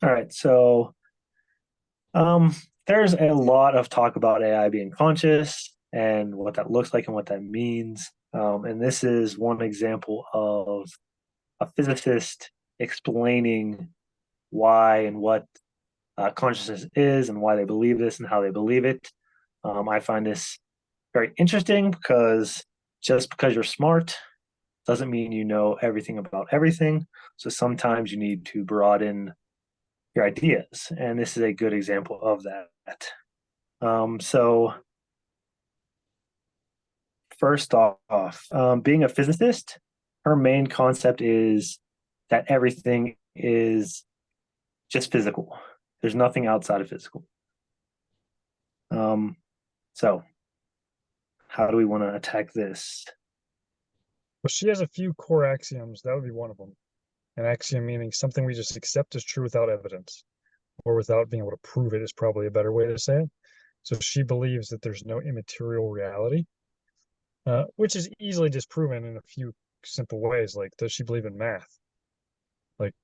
All right, so um, there's a lot of talk about AI being conscious and what that looks like and what that means. And this is one example of a physicist explaining why and what consciousness is and why they believe this and how they believe it. I find this very interesting because just because you're smart doesn't mean you know everything about everything. So sometimes you need to broaden your ideas. And this is a good example of that. So, first off, being a physicist, her main concept is that everything is just physical. There's nothing outside of physical. Um, so, how do we want to attack this? Well, she has a few core axioms. That would be one of them. An axiom meaning something we just accept as true without evidence, or without being able to prove it is probably a better way to say it. So she believes that there's no immaterial reality, which is easily disproven in a few simple ways. Like, does she believe in math? Like,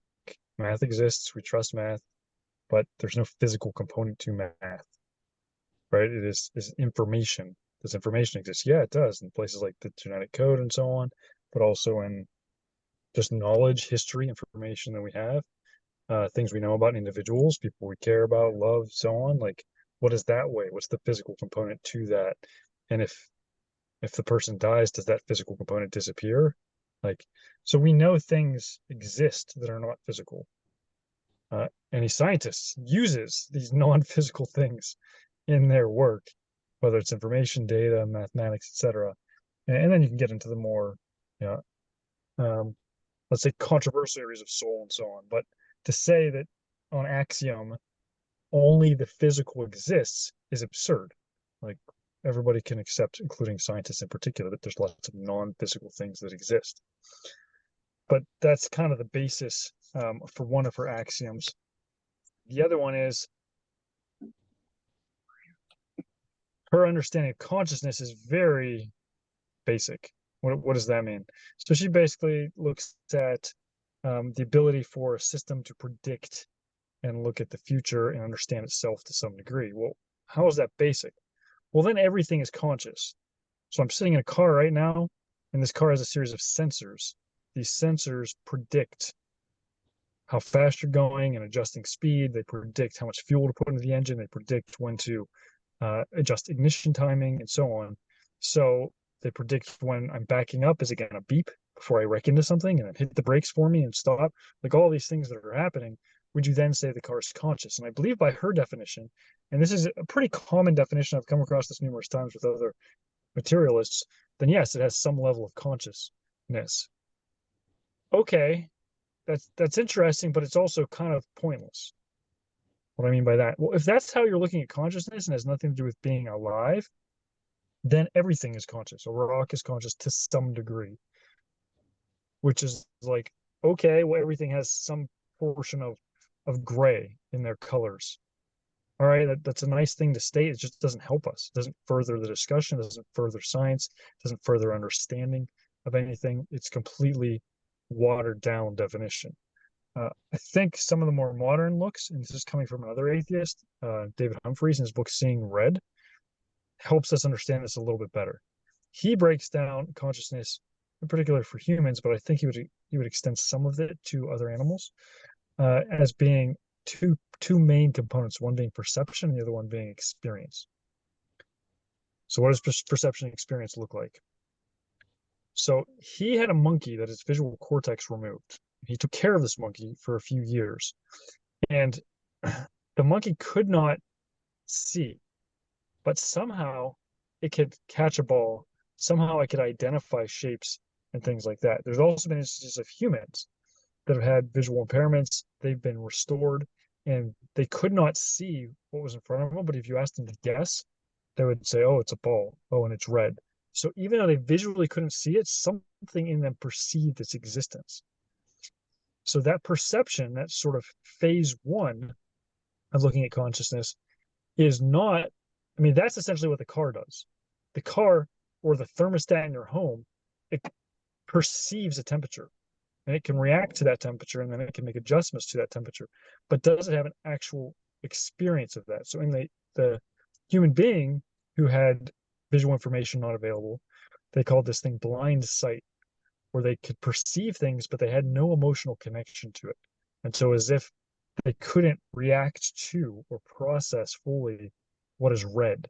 math exists, we trust math, but there's no physical component to math, right? It is information. Does information exist? Yeah, it does in places like the genetic code and so on, but also in just knowledge, history, information that we have, things we know about individuals, people we care about, love, so on. Like, what is that way? What's the physical component to that? And if the person dies, does that physical component disappear? Like, so we know things exist that are not physical. Any scientist uses these non-physical things in their work, whether it's information, data, mathematics, etc. And then you can get into the more, you know, um, let's say controversial areas of soul and so on. But to say that on axiom only the physical exists is absurd. Like, everybody can accept, including scientists in particular, that there's lots of non-physical things that exist. But that's kind of the basis for one of her axioms. The other one is her understanding of consciousness is very basic. What does that mean? So she basically looks at the ability for a system to predict and look at the future and understand itself to some degree. Well, how is that basic? Well, then everything is conscious. So I'm sitting in a car right now, and this car has a series of sensors. These sensors predict how fast you're going and adjusting speed. They predict how much fuel to put into the engine. They predict when to adjust ignition timing and so on. So they predict when I'm backing up, is it going to beep before I wreck into something and then hit the brakes for me and stop? Like, all these things that are happening, would you then say the car is conscious? And I believe by her definition, and this is a pretty common definition, I've come across this numerous times with other materialists, then yes, it has some level of consciousness. Okay, that's interesting, but it's also kind of pointless. What I mean by that, well, if that's how you're looking at consciousness and has nothing to do with being alive, then everything is conscious. A rock is conscious to some degree, which is like, okay, well, everything has some portion of gray in their colors. All right, that's a nice thing to state. It just doesn't help us. It doesn't further the discussion. It doesn't further science. It doesn't further understanding of anything. It's completely watered down definition. I think some of the more modern looks, and this is coming from another atheist, David Humphreys, in his book Seeing Red, helps us understand this a little bit better. He breaks down consciousness, in particular for humans, but I think he would extend some of it to other animals, as being two main components, one being perception and the other one being experience. So what does perception and experience look like? So he had a monkey that his visual cortex removed. He took care of this monkey for a few years, and the monkey could not see, but somehow it could catch a ball. Somehow it could identify shapes and things like that. There's also been instances of humans that have had visual impairments. They've been restored and they could not see what was in front of them. But if you asked them to guess, they would say, oh, it's a ball. Oh, and it's red. So even though they visually couldn't see it, something in them perceived its existence. So that perception, that sort of phase one of looking at consciousness, is not, I mean, that's essentially what the car does. The car or the thermostat in your home, it perceives a temperature. and it can react to that temperature, and then it can make adjustments to that temperature, but does it have an actual experience of that? So in the human being who had visual information not available, they called this thing blind sight, where they could perceive things, but they had no emotional connection to it. And so as if they couldn't react to or process fully what is read.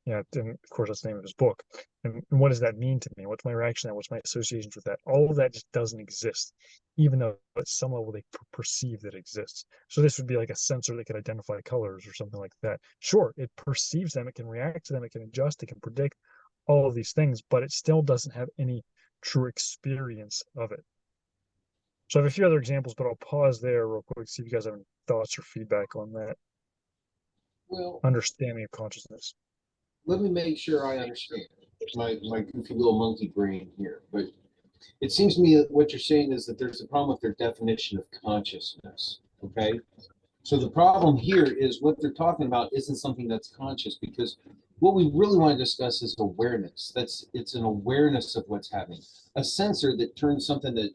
Yeah, and of course that's the name of his book. And what does that mean to me? What's my reaction to that? What's my associations with that? All of that just doesn't exist, even though at some level they perceive that it exists. So this would be like a sensor that could identify colors or something like that. Sure, it perceives them, it can react to them, it can adjust, it can predict all of these things, but it still doesn't have any true experience of it. So I have a few other examples, but I'll pause there real quick, see if you guys have any thoughts or feedback on that Well, understanding of consciousness. let me make sure I understand my goofy little monkey brain here. But it seems to me that what you're saying is that there's a problem with their definition of consciousness. Okay. So the problem here is what they're talking about isn't something that's conscious, because what we really want to discuss is awareness. It's an awareness of what's happening. A sensor that turns something that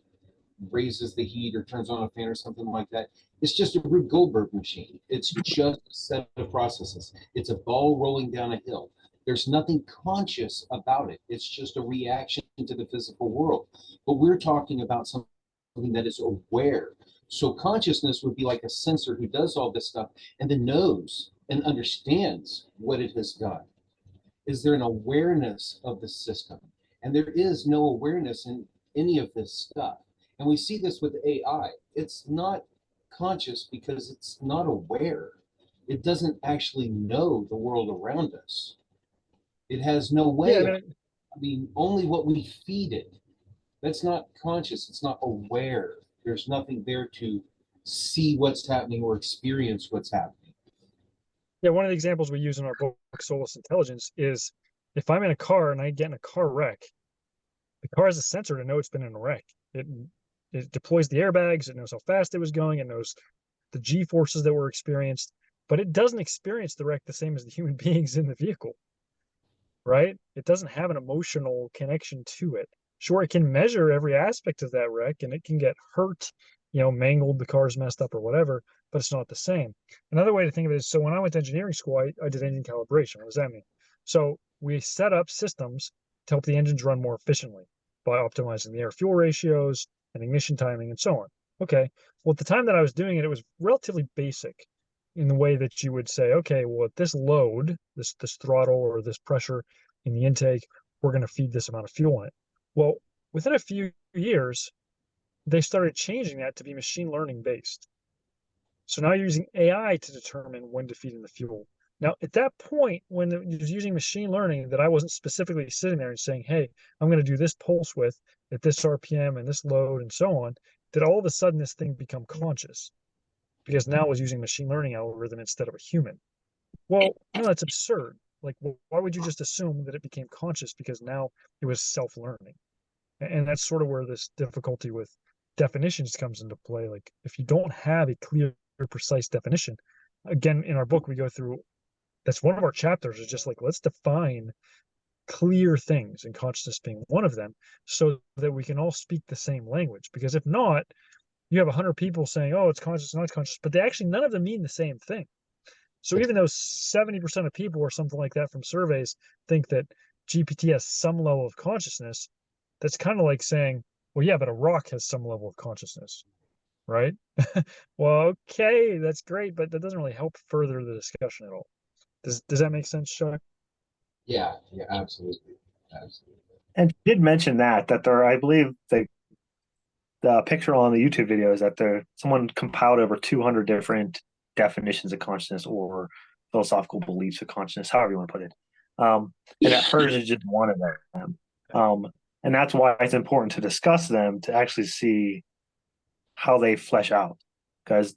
raises the heat or turns on a fan or something like that. It's just a Rube Goldberg machine. It's just a set of processes. It's a ball rolling down a hill. There's nothing conscious about it. It's just a reaction to the physical world. But we're talking about something that is aware. So consciousness would be like a sensor who does all this stuff and then knows and understands what it has done. Is there an awareness of the system? And there is no awareness in any of this stuff. And we see this with AI. It's not conscious because it's not aware. It doesn't actually know the world around us. It has no Yeah, way I of, mean, only what we feed it. That's not conscious. It's not aware. There's nothing there to see what's happening or experience what's happening. yeah, one of the examples we use in our book, Soulless Intelligence, is if I'm in a car and I get in a car wreck, the car has a sensor to know it's been in a wreck. It it deploys the airbags, it knows how fast it was going, it knows the G forces that were experienced, but it doesn't experience the wreck the same as the human beings in the vehicle, right? It doesn't have an emotional connection to it. Sure, it can measure every aspect of that wreck and it can get hurt, mangled, the car's messed up or whatever, but it's not the same. Another way to think of it is, so when I went to engineering school, I did engine calibration. What does that mean? So we set up systems to help the engines run more efficiently by optimizing the air fuel ratios and ignition timing and so on. Okay. Well, at the time that I was doing it, it was relatively basic in the way that you would say, okay, well, at this load, this throttle or this pressure in the intake, we're going to feed this amount of fuel in it. Well, within a few years, they started changing that to be machine learning based. So now you're using AI to determine when to feed in the fuel. Now, at that point, when it was using machine learning, that I wasn't specifically sitting there and saying, hey, I'm going to do this pulse width at this RPM and this load and so on, did all of a sudden this thing become conscious? Because now it was using machine learning algorithm instead of a human. Well, no, that's absurd. Like, why would you just assume that it became conscious because now it was self-learning? And that's sort of where this difficulty with definitions comes into play. Like, if you don't have a clear, precise definition, again, in our book, we go through, that's one of our chapters is just like, let's define clear things, and consciousness being one of them, so that we can all speak the same language. Because if not, you have 100 people saying, oh, it's conscious, not conscious, but they actually, none of them mean the same thing. So even though 70% of people or something like that from surveys think that GPT has some level of consciousness, that's kind of like saying, well, yeah, but a rock has some level of consciousness, right? Well, okay, that's great, but that doesn't really help further the discussion at all. Does that make sense, Chuck? Yeah, yeah, absolutely. Absolutely. And you did mention that there, I believe, the picture on the YouTube video is that there someone compiled over 200 different definitions of consciousness or philosophical beliefs of consciousness, however you want to put it. And that hers is just one of them. And that's why it's important to discuss them to actually see how they flesh out. Because,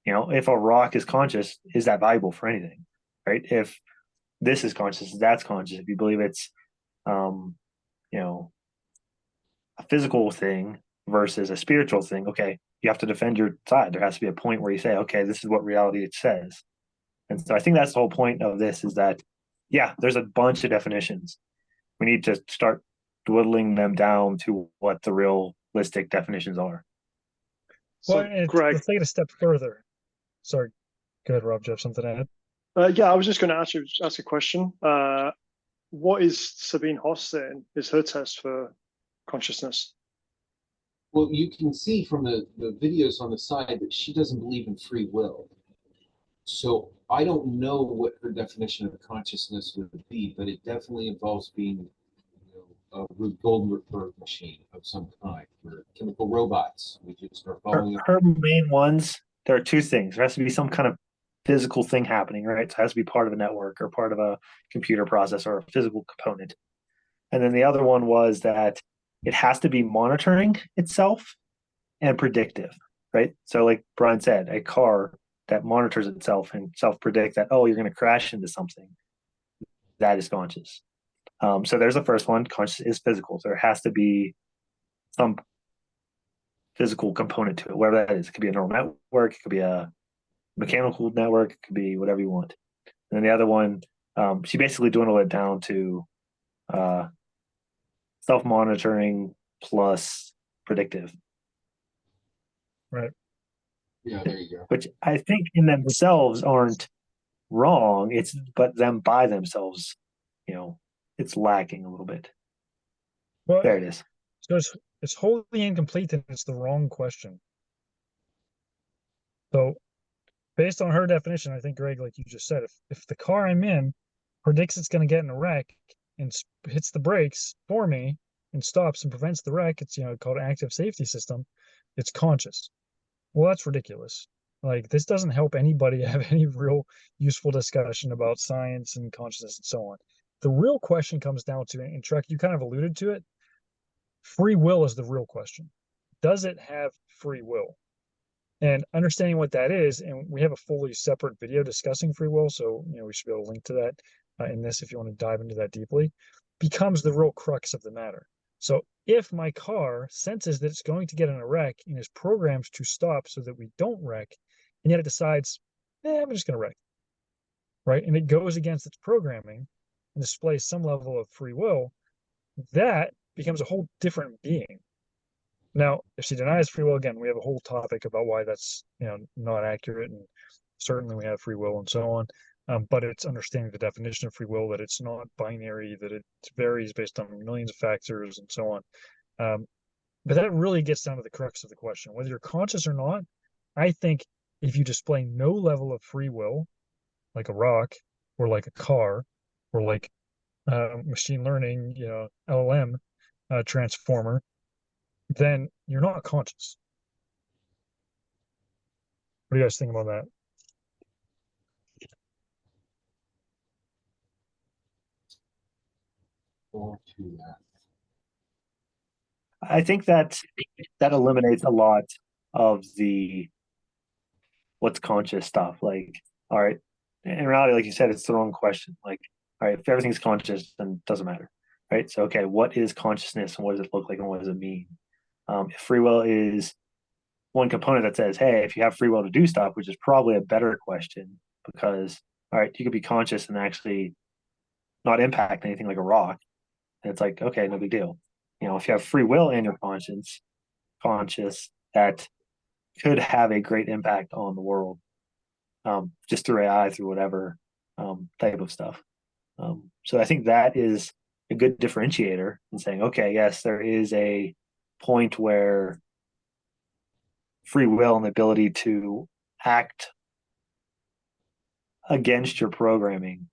if a rock is conscious, is that valuable for anything? Right? If this is conscious, that's conscious. If you believe it's, you know, a physical thing versus a spiritual thing, okay, you have to defend your side. There has to be a point where you say, okay, this is what reality it says. And so I think that's the whole point of this is that, yeah, there's a bunch of definitions. We need to start dwindling them down to what the real materialistic definitions are. Well, So, Greg, let's take it a step further. Sorry, go ahead, Rob. Do you have something to add? yeah, I was just going to ask a question. What is Sabine Hoss saying is her test for consciousness? Well, you can see from the videos on the side that she doesn't believe in free will. So I don't know what her definition of consciousness would be, but it definitely involves being, a golden reverse machine of some kind. We're chemical robots. We just are following Her main ones, there are two things. There has to be some kind of physical thing happening, right? So it has to be part of a network or part of a computer process or a physical component. And then the other one was that it has to be monitoring itself and predictive, right? So like Brian said, a car that monitors itself and self-predict that, oh, you're going to crash into something, that is conscious. So there's the first one. Conscious is physical. So there has to be some physical component to it, whatever that is. It could be a neural network, it could be a mechanical network, it could be whatever you want. And then the other one, she basically dwindled it down to self-monitoring plus predictive. Right. Yeah, there you go. Which I think in themselves aren't wrong. But them by themselves, it's lacking a little bit. Well, there it is. So it's wholly incomplete and it's the wrong question. So based on her definition, I think, Greg, like you just said, if the car I'm in predicts it's going to get in a wreck and hits the brakes for me and stops and prevents the wreck, it's called active safety system. It's conscious. Well, that's ridiculous. Like, this doesn't help anybody have any real useful discussion about science and consciousness and so on. The real question comes down to, and Trek, you kind of alluded to it, free will is the real question. Does it have free will? And understanding what that is, and we have a fully separate video discussing free will, so we should be able to link to that in this if you want to dive into that deeply, becomes the real crux of the matter. So if my car senses that it's going to get in a wreck and is programmed to stop so that we don't wreck, and yet it decides, I'm just going to wreck, right? And it goes against its programming and displays some level of free will, that becomes a whole different being. Now, if she denies free will, again, we have a whole topic about why that's not accurate, and certainly we have free will and so on. But it's understanding the definition of free will, that it's not binary, that it varies based on millions of factors and so on. But that really gets down to the crux of the question. Whether you're conscious or not, I think if you display no level of free will, like a rock or like a car or like machine learning, LLM transformer, then you're not conscious. What do you guys think about that? I think that eliminates a lot of the what's conscious stuff. Like, all right, in reality, like you said, it's the wrong question. Like, all right, if everything's conscious, then it doesn't matter, right? So, okay, what is consciousness and what does it look like and what does it mean? If free will is one component that says, hey, if you have free will to do stuff, which is probably a better question, because, all right, you could be conscious and actually not impact anything like a rock. And it's like, okay, no big deal. If you have free will and you're conscious, that could have a great impact on the world, just through AI, through whatever type of stuff. So I think that is a good differentiator in saying, okay, yes, there is a point where free will and the ability to act against your programming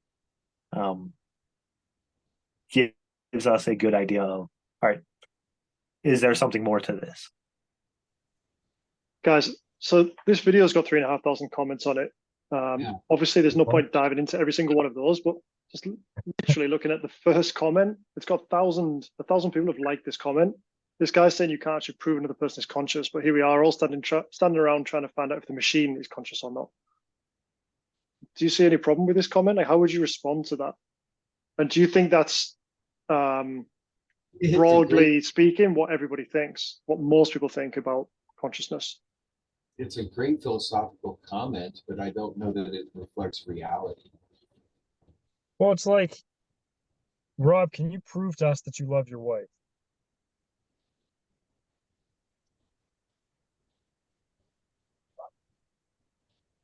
gives us a good idea of, all right, is there something more to this? Guys, so this video's got 3,500 comments on it. Obviously, there's no point diving into every single one of those, but just literally looking at the first comment, it's got 1,000 people have liked this comment. This guy's saying you can't actually prove another person is conscious, but here we are all standing around trying to find out if the machine is conscious or not. Do you see any problem with this comment? Like, how would you respond to that? And do you think that's broadly speaking what everybody thinks, what most people think about consciousness? It's a great philosophical comment, but I don't know that it reflects reality. Well, it's like, Rob, can you prove to us that you love your wife?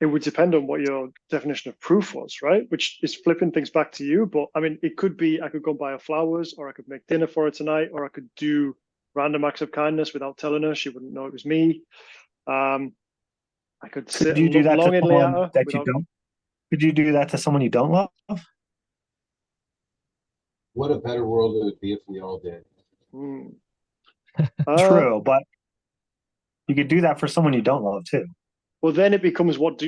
it would depend on what your definition of proof was, right? Which is flipping things back to you. But I mean, it could be I could go and buy her flowers, or I could make dinner for her tonight, or I could do random acts of kindness without telling her. She wouldn't know it was me. I could sit Could you and do look that to longingly at someone her that you without. don't? Could you do that to someone you don't love? What a better world it would be if we all did. Hmm. True, but you could do that for someone you don't love too. Well, then it becomes what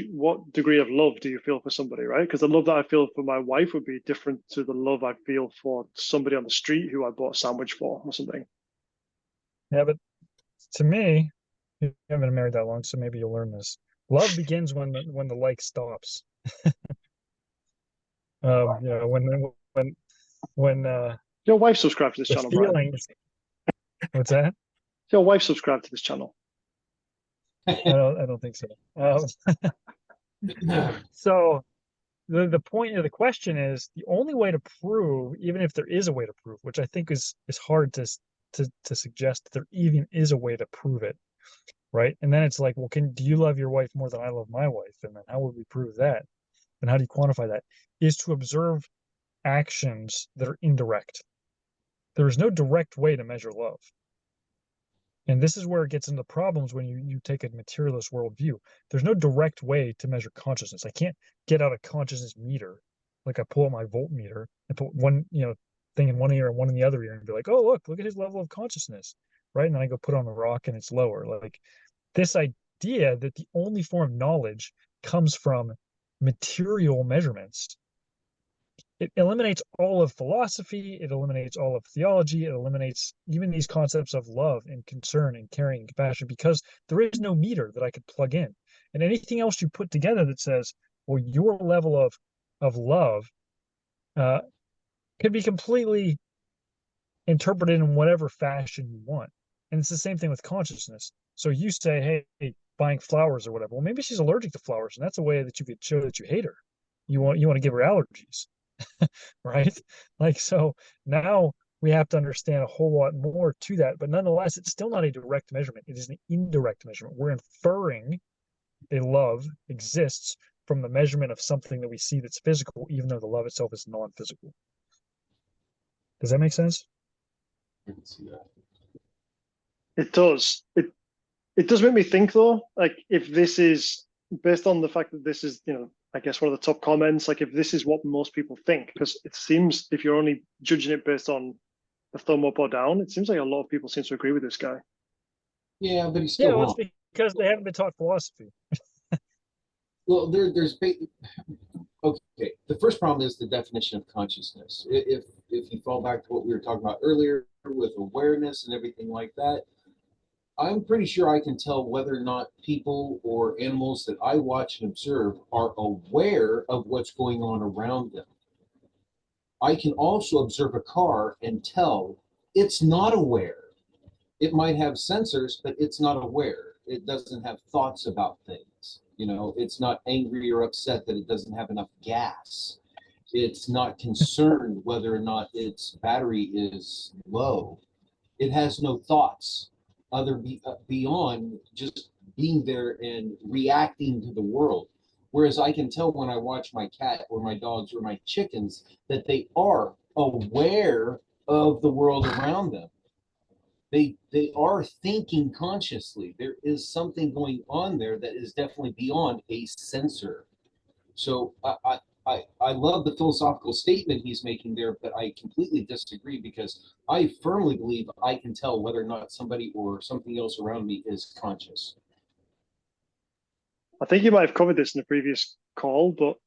degree of love do you feel for somebody, right? Because the love that I feel for my wife would be different to the love I feel for somebody on the street who I bought a sandwich for or something. Yeah, but to me, you haven't been married that long, so maybe you'll learn this. Love begins when the like stops. You know, when Your wife subscribed to this the channel, Brian. feelings. What's that? Your wife subscribed to this channel. I don't think so. So the point of the question is the only way to prove, even if there is a way to prove, which I think is hard to suggest that there even is a way to prove it, right? And then it's like, well, do you love your wife more than I love my wife? And then how would we prove that? And how do you quantify that? Is to observe actions that are indirect. There is no direct way to measure love. And this is where it gets into problems when you take a materialist worldview. There's no direct way to measure consciousness. I can't get out a consciousness meter. Like I pull out my voltmeter and put one, thing in one ear and one in the other ear and be like, oh, look at his level of consciousness, right? And then I go put on a rock and it's lower. Like this idea that the only form of knowledge comes from material measurements, it eliminates all of philosophy, it eliminates all of theology, it eliminates even these concepts of love and concern and caring and compassion, because there is no meter that I could plug in. And anything else you put together that says, well, your level of love could be completely interpreted in whatever fashion you want. And it's the same thing with consciousness. So you say, hey, buying flowers or whatever. Well, maybe she's allergic to flowers, and that's a way that you could show that you hate her. You want to give her allergies. Right? Like, so now we have to understand a whole lot more to that, but nonetheless, it's still not a direct measurement. It is an indirect measurement. We're inferring a love exists from the measurement of something that we see that's physical, even though the love itself is non-physical. Does that make sense? I can see that. It does. It does make me think though, like if this is based on the fact that this is, I guess one of the top comments, like if this is what most people think, because it seems if you're only judging it based on a thumb up or down, it seems like a lot of people seem to agree with this guy. Yeah, but he's still wrong. It's because they haven't been taught philosophy. Well, there's okay. The first problem is the definition of consciousness. If you fall back to what we were talking about earlier with awareness and everything like that, I'm pretty sure I can tell whether or not people or animals that I watch and observe are aware of what's going on around them. I can also observe a car and tell it's not aware. It might have sensors, but it's not aware. It doesn't have thoughts about things. It's not angry or upset that it doesn't have enough gas. It's not concerned whether or not its battery is low. It has no thoughts beyond just being there and reacting to the world. Whereas I can tell when I watch my cat or my dogs or my chickens that they are aware of the world around them. They are thinking consciously. There is something going on there that is definitely beyond a sensor. So I love the philosophical statement he's making there, but I completely disagree because I firmly believe I can tell whether or not somebody or something else around me is conscious. I think you might have covered this in the previous call, but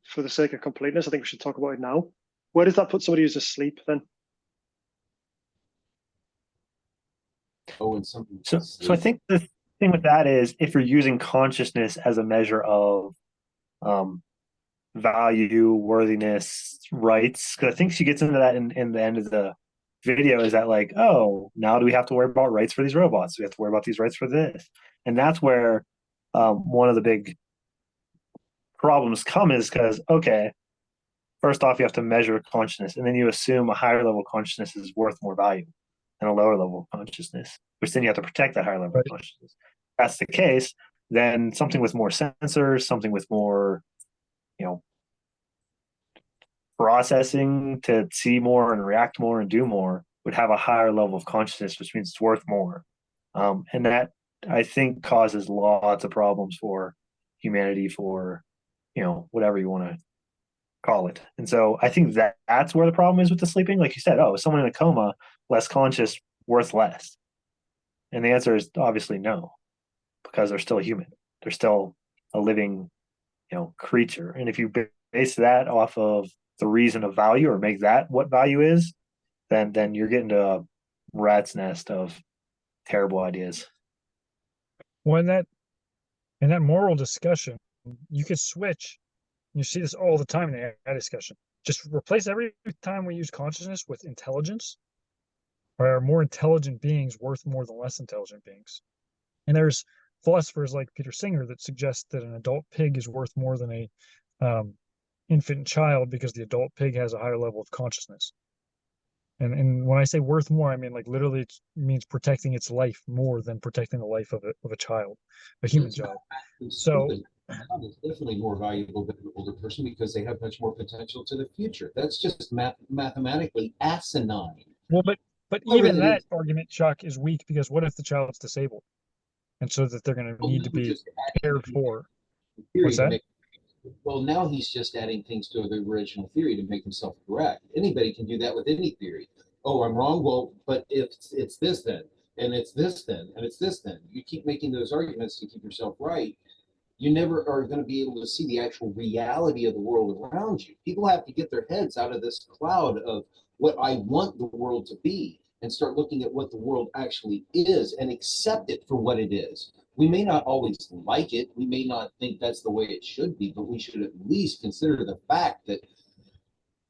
for the sake of completeness, I think we should talk about it now. Where does that put somebody who's asleep then? Oh, and something. So I think the thing with that is if you're using consciousness as a measure of value, worthiness, rights, because I think she gets into that in the end of the video, is that like, oh, now do we have to worry about rights for these robots? Do we have to worry about these rights for this? And that's where one of the big problems come is because, okay, first off, you have to measure consciousness, and then you assume a higher level consciousness is worth more value than a lower level consciousness, which then you have to protect that higher level consciousness. If that's the case, then something with more sensors, something with more, you know, processing to see more and react more and do more would have a higher level of consciousness, which means it's worth more. And that, I think, causes lots of problems for humanity, for, you know, whatever you want to call it. And so I think that that's where the problem is with the sleeping. Like you said, oh, is someone in a coma, less conscious, worth less? And the answer is obviously no, because they're still human. They're still a living, you know, creature. And if you base that off of the reason of value, or make that what value is, then you're getting to a rat's nest of terrible ideas. Well, in that moral discussion, you could switch. You see this all the time in the AI discussion. Just replace every time we use consciousness with intelligence. Are more intelligent beings worth more than less intelligent beings? And there's philosophers like Peter Singer that suggest that an adult pig is worth more than a infant child because the adult pig has a higher level of consciousness. And when I say worth more, I mean like literally it means protecting its life more than protecting the life of a child, a human child. So it's definitely more valuable than an older person because they have much more potential to the future. That's just mathematically asinine. well, but even that argument, Chuck, is weak because what if the child's disabled, and so that they're going to need to be cared for? What's that? Well, now he's just adding things to the original theory to make himself correct. Anybody can do that with any theory. Oh, I'm wrong. Well, but if it's this then, and it's this then, and it's this then, you keep making those arguments to keep yourself right. You never are going to be able to see the actual reality of the world around you. People have to get their heads out of this cloud of what I want the world to be and start looking at what the world actually is and accept it for what it is. We may not always like it. We may not think that's the way it should be, but we should at least consider the fact that,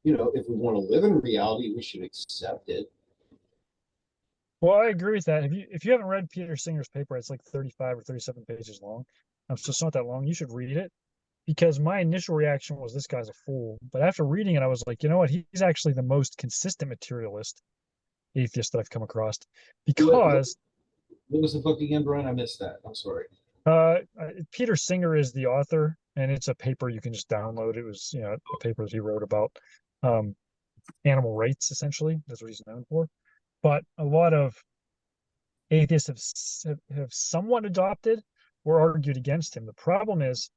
you know, if we want to live in reality, we should accept it. Well, I agree with that. If you haven't read Peter Singer's paper, it's like 35 or 37 pages long. So it's not that long. You should read it, because my initial reaction was this guy's a fool. But after reading it, I was like, you know what? He's actually the most consistent materialist atheist that I've come across. Because what was the book again, Brian? I missed that. I'm sorry. Peter Singer is the author, and it's a paper you can just download. It was, you know, a paper that he wrote about animal rights, essentially. That's what he's known for. But a lot of atheists have somewhat adopted or argued against him. The problem is,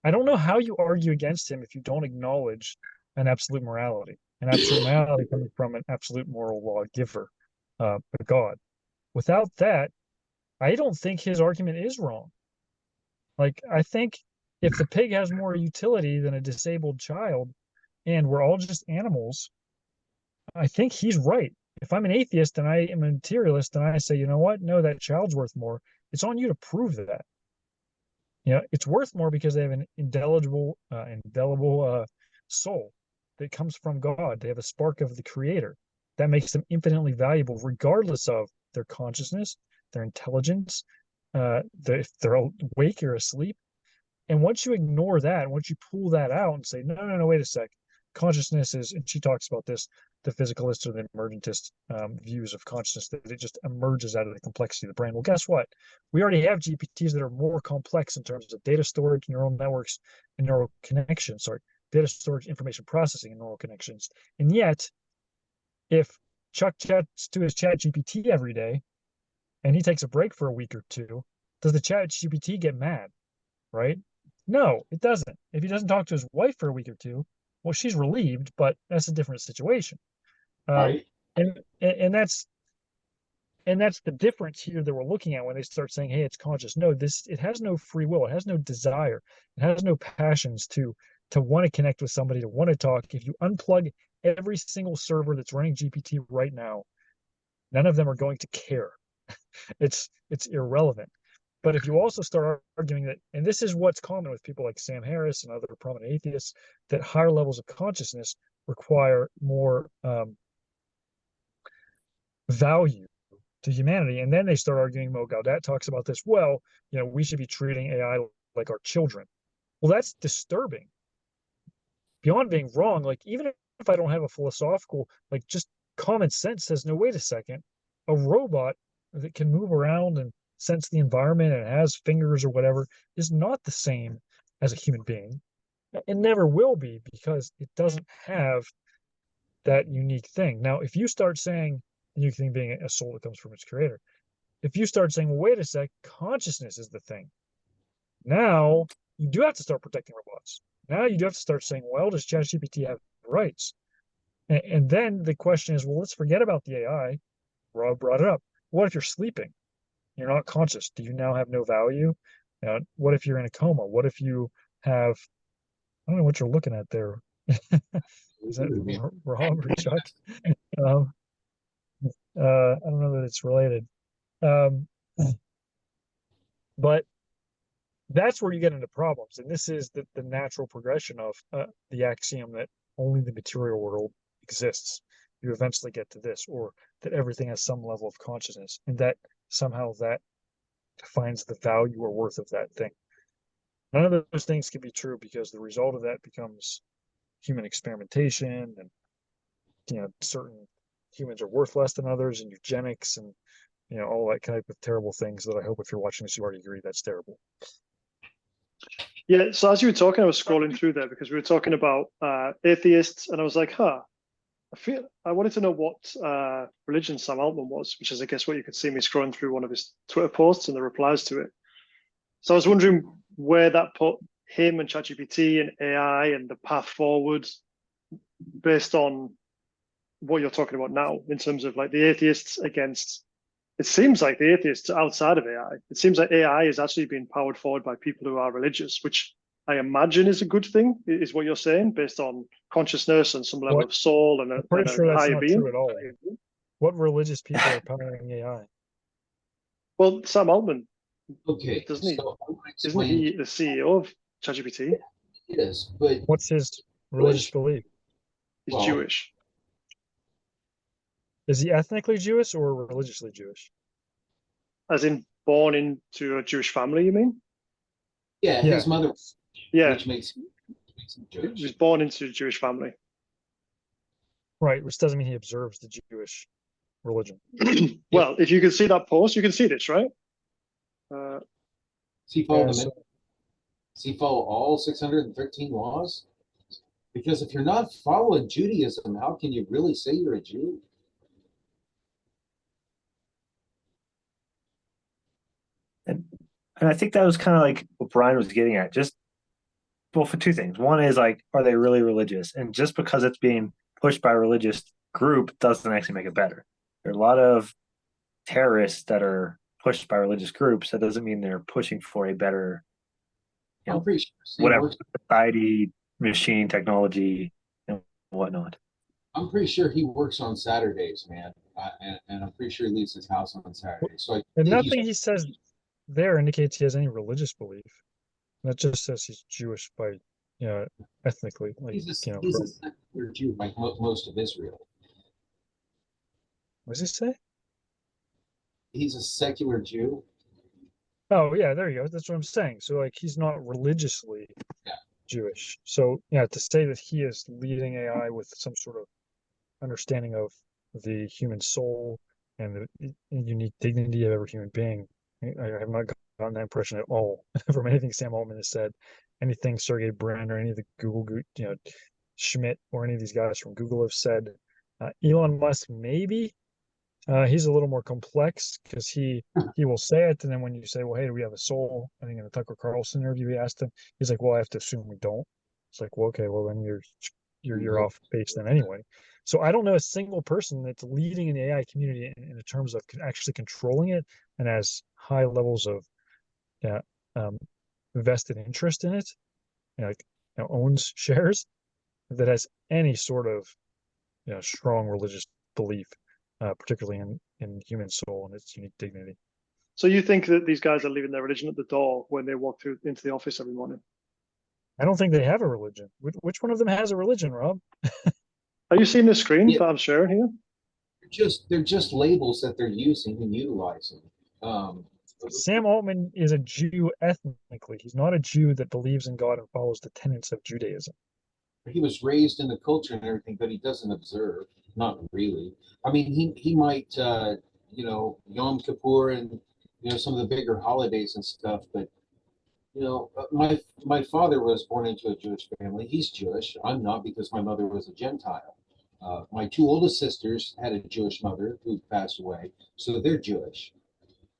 I don't know how you argue against him if you don't acknowledge an absolute morality coming from an absolute moral lawgiver, a God. Without that, I don't think his argument is wrong. Like, I think if the pig has more utility than a disabled child, and we're all just animals, I think he's right. If I'm an atheist and I am a materialist and I say, you know what, no, that child's worth more, it's on you to prove that. You know, it's worth more because they have an indelible soul that comes from God. They have a spark of the Creator that makes them infinitely valuable, regardless of their consciousness, their intelligence, if they're awake or asleep. And once you ignore that, once you pull that out and say, no, wait a sec, consciousness is, and she talks about this, the physicalist or the emergentist views of consciousness, that it just emerges out of the complexity of the brain. Well, guess what? We already have GPTs that are more complex in terms of data storage, neural networks, and neural connections. Sorry, data storage, information processing, and neural connections. And yet, if Chuck chats to his chat GPT every day, and he takes a break for a week or two, does the chat GPT get mad? Right? No, it doesn't. If he doesn't talk to his wife for a week or two, well, she's relieved, but that's a different situation. Right. And that's the difference here that we're looking at when they start saying, hey, it's conscious. No, it has no free will, it has no desire, it has no passions to want to connect with somebody, to want to talk. If you unplug every single server that's running GPT right now, none of them are going to care. It's irrelevant. But if you also start arguing that, and this is what's common with people like Sam Harris and other prominent atheists, that higher levels of consciousness require more value to humanity. And then they start arguing, Mo Gaudat talks about this, well, you know, we should be treating AI like our children. Well, that's disturbing. Beyond being wrong, like, even if I don't have a philosophical, like, just common sense says, no, wait a second, a robot that can move around and sense the environment and has fingers or whatever is not the same as a human being. It never will be because it doesn't have that unique thing. Now, if you start saying the unique thing being a soul that comes from its creator, if you start saying, well, wait a sec, consciousness is the thing, now you do have to start protecting robots. Now you do have to start saying, well, does ChatGPT have rights? And then the question is, well, let's forget about the AI. Rob brought it up. What if you're sleeping? You're not conscious. Do you now have no value? What if you're in a coma? What if you have, I don't know what you're looking at there. Is that Rob or Chuck? Um, I don't know that it's related. Um, but that's where you get into problems. And this is the natural progression of the axiom that only the material world exists. You eventually get to this, or that everything has some level of consciousness, and that somehow that defines the value or worth of that thing. None of those things can be true because the result of that becomes human experimentation, and certain humans are worth less than others, and eugenics, and all that type of terrible things that I hope if you're watching this you already agree that's terrible. Yeah, so as you were talking, I was scrolling through there because we were talking about atheists, and I was like, I wanted to know what religion Sam Altman was, which is, I guess, what you could see me scrolling through one of his Twitter posts and the replies to it. So I was wondering where that put him and ChatGPT and AI and the path forward based on what you're talking about now in terms of like the atheists against, it seems like the atheists outside of AI. It seems like AI is actually being powered forward by people who are religious, which I imagine is a good thing, is what you're saying, based on consciousness and some level of soul and I'm pretty sure that's not being. true at all. What religious people are powering AI? Well, Sam Altman, Okay, doesn't he? so Isn't he the CEO of ChatGPT? Yes, but What's his religious belief? He's Jewish. Is he ethnically Jewish or religiously Jewish? As in born into a Jewish family, you mean? Yeah, his mother. Yeah, which makes him Jewish. He was born into a Jewish family. Right, which doesn't mean he observes the Jewish religion. Well, if you can see that post, you can see this, right? Does he follow Does he follow all 613 laws? Because if you're not following Judaism, how can you really say you're a Jew? And I think that was kind of like what Brian was getting at. Just, well, for two things. One is like, are they really religious? And just because it's being pushed by a religious group doesn't actually make it better. There are a lot of terrorists that are pushed by religious groups. That doesn't mean they're pushing for a better, I'm pretty sure whatever society, machine, technology, and whatnot. I'm pretty sure he works on Saturdays, man, and I'm pretty sure he leaves his house on Saturdays. So and nothing he says there indicates he has any religious belief. That just says he's Jewish by, ethnically. Like he's a secular Jew, like most of Israel. What does he say? He's a secular Jew. Oh yeah, there you go. That's what I'm saying. So like he's not religiously Jewish. So to say that he is leading AI with some sort of understanding of the human soul and the unique dignity of every human being, I have not gotten that impression at all from anything Sam Altman has said, anything Sergey Brin or any of the Google, Schmidt or any of these guys from Google have said. Elon Musk, maybe. He's a little more complex because he will say it, and then when you say, well, hey, do we have a soul? I think in the Tucker Carlson interview he asked him, he's like, well, I have to assume we don't. It's like, well, okay, well then you're off base then anyway. So I don't know a single person that's leading an AI community in terms of actually controlling it and has high levels of vested interest in it, owns shares, that has any sort of strong religious belief, particularly in human soul and its unique dignity. So you think that these guys are leaving their religion at the door when they walk into the office every morning? I don't think they have a religion. Which one of them has a religion, Rob? Are you seeing the screen that I'm sharing here? They're just labels that they're using and utilizing. Sam Altman is a Jew ethnically. He's not a Jew that believes in God and follows the tenets of Judaism. He was raised in the culture and everything, but he doesn't observe. Not really. I mean, he might, Yom Kippur and you know, some of the bigger holidays and stuff. But you know, my father was born into a Jewish family. He's Jewish. I'm not, because my mother was a Gentile. My two oldest sisters had a Jewish mother who passed away, so they're Jewish.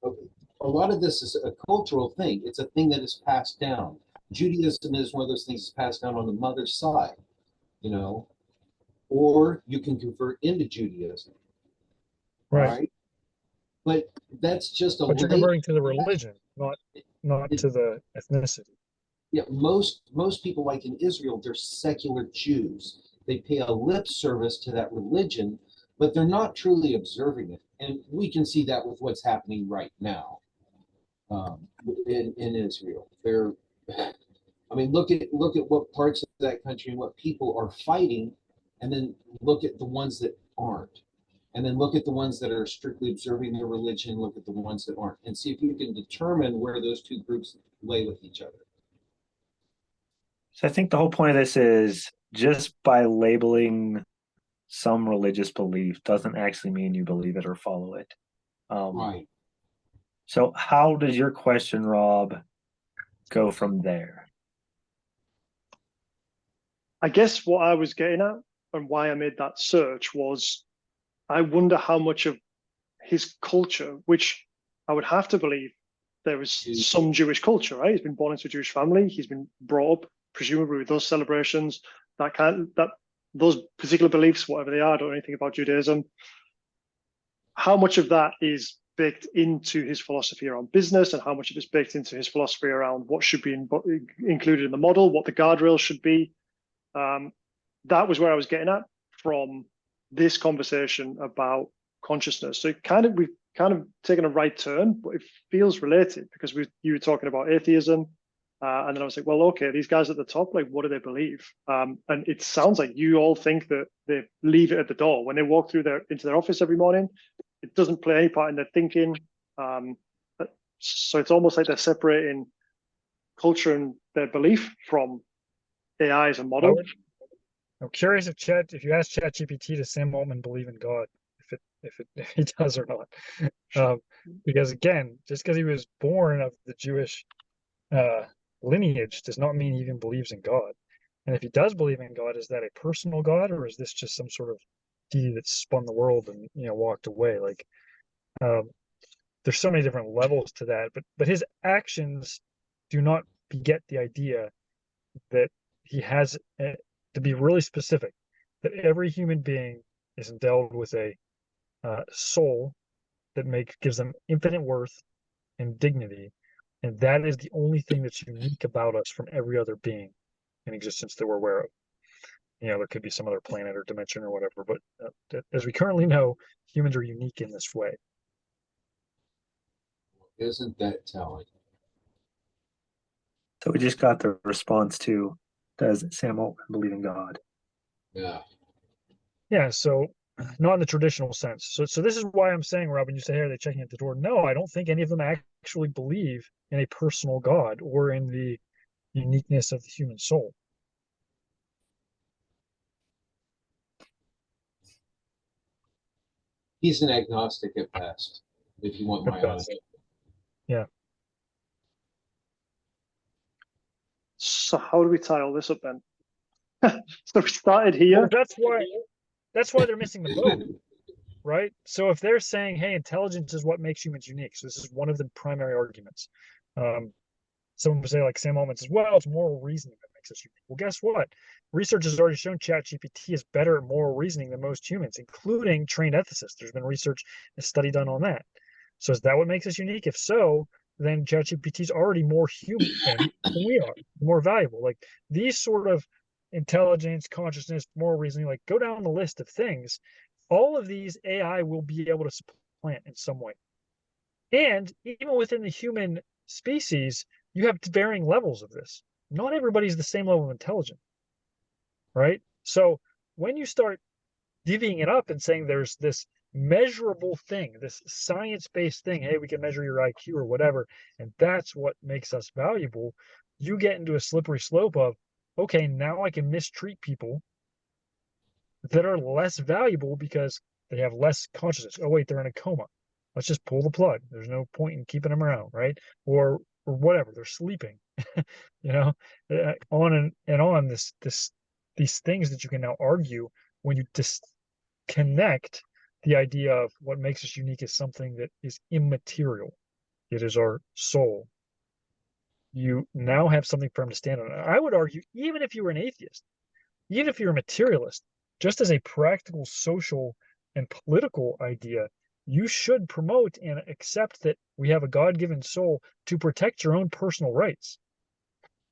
A lot of this is a cultural thing. It's a thing that is passed down. Judaism is one of those things that's passed down on the mother's side, you know, or you can convert into Judaism, Right. right? But that's just a But you're label. converting to the religion, not It, to the ethnicity. yeah, most people, like in Israel, they're secular Jews. They pay a lip service to that religion, but they're not truly observing it. And we can see that with what's happening right now, in Israel. I mean, look at what parts of that country and what people are fighting, and then look at the ones that aren't, and then look at the ones that are strictly observing their religion. Look at the ones that aren't, and see if you can determine where those two groups lay with each other. So I think the whole point of this is just by labeling some religious belief doesn't actually mean you believe it or follow it. Right. So how does your question, Rob, go from there? I guess what I was getting at and why I made that search was I wonder how much of his culture, which I would have to believe there was some Jewish culture, right? He's been born into a Jewish family. He's been brought up, presumably, with those celebrations, those particular beliefs, whatever they are. I don't know anything about Judaism. How much of that is baked into his philosophy around business, and how much of it's baked into his philosophy around what should be included in the model, what the guardrails should be? That was where I was getting at from this conversation about consciousness. So we've kind of taken a right turn, but it feels related, because you were talking about atheism, and then I was like, well, okay, these guys at the top, like, what do they believe? And it sounds like you all think that they leave it at the door when they walk into their office every morning. It doesn't play any part in their thinking. So it's almost like they're separating culture and their belief from AI as a model. I'm curious if you ask ChatGPT, does Sam Altman believe in God? If he does or not, because again, just because he was born of the Jewish lineage does not mean he even believes in God. And if he does believe in God, is that a personal God, or is this just some sort of deity that spun the world and walked away? Like, there's so many different levels to that, but his actions do not beget the idea that he has, to be really specific, that every human being is endowed with a soul that gives them infinite worth and dignity, and that is the only thing that's unique about us from every other being in existence that we're aware of. There could be some other planet or dimension or whatever, but as we currently know, humans are unique in this way. Isn't that telling? So we just got the response to, does Sam Altman believe in God? Yeah. Yeah, so not in the traditional sense. So this is why I'm saying, Robin, you say, hey, are they checking at the door? No, I don't think any of them actually believe in a personal God or in the uniqueness of the human soul. He's an agnostic at best, if you want my honest. Yeah. So how do we tie all this up then? So we started here. Well, that's why they're missing the boat, right? So if they're saying, hey, intelligence is what makes humans unique, so this is one of the primary arguments. Someone would say, like Sam Altman says, well, it's moral reasoning that makes us unique. Well, guess what? Research has already shown ChatGPT is better at moral reasoning than most humans, including trained ethicists. There's been research and study done on that. So is that what makes us unique? If so, then ChatGPT is already more human than we are, more valuable. Like these sort of intelligence, consciousness, moral reasoning, like go down the list of things. All of these AI will be able to supplant in some way. And even within the human species, you have varying levels of this. Not everybody's the same level of intelligence, right? So when you start divvying it up and saying there's this measurable thing, this science-based thing, hey, we can measure your IQ or whatever, and that's what makes us valuable, you get into a slippery slope of, okay, now I can mistreat people that are less valuable because they have less consciousness. Oh, wait, they're in a coma. let's just pull the plug. There's no point in keeping them around, right? Or whatever, they're sleeping. You know, on and on these things that you can now argue when you disconnect the idea of what makes us unique as something that is immaterial. It is our soul. You now have something firm to stand on. I would argue, even if you were an atheist, even if you're a materialist, just as a practical, social, and political idea, you should promote and accept that we have a God-given soul to protect your own personal rights.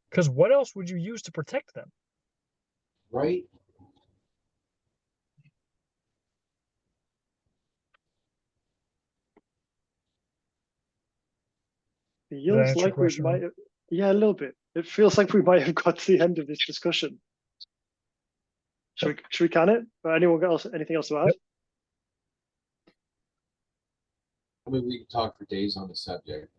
Because what else would you use to protect them? Right? It Did that feels answer your like we question, might Ron? have, yeah, a little bit. It feels like we might have got to the end of this discussion. Should we can it? Anyone else? Anything else to add? Yep. I mean, we could talk for days on the subject.